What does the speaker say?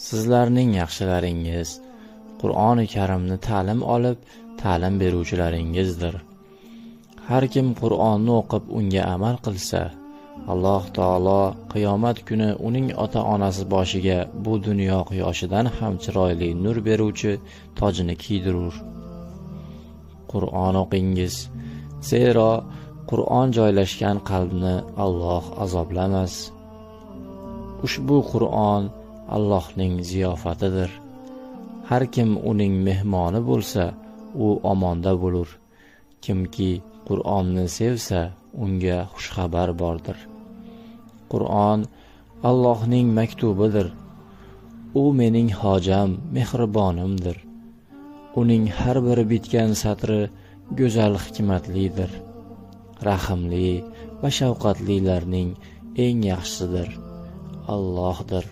Sizlarning yaxshilaringiz Qur'oni Karimni ta'lim olib, ta'lim beruvchilaringizdir. Har kim Qur'onni o'qib, unga amal qilsa, Alloh taolo qiyomat kuni uning ota-onasi boshiga bu dunyo quyoshidan ham chiroyli nur beruvchi tojini kiydirur. Qur'on o'qingiz, zero Qur'on joylashgan qalbni Alloh azoblamas. Ushbu Qur'on Allohning ziyofatidir. Har kim uning mehmoni bo'lsa, u omonda bo'lur. Kimki Qur'onni sevsa, unga xushxabar bordir. Qur'on Allohning maktubidir. U mening hojam, mehribonimdir. Uning har bir bitgan satri go'zal hikmatlidir. Rahimli va shafqatlilarning eng yaxshisidir. Allohdir.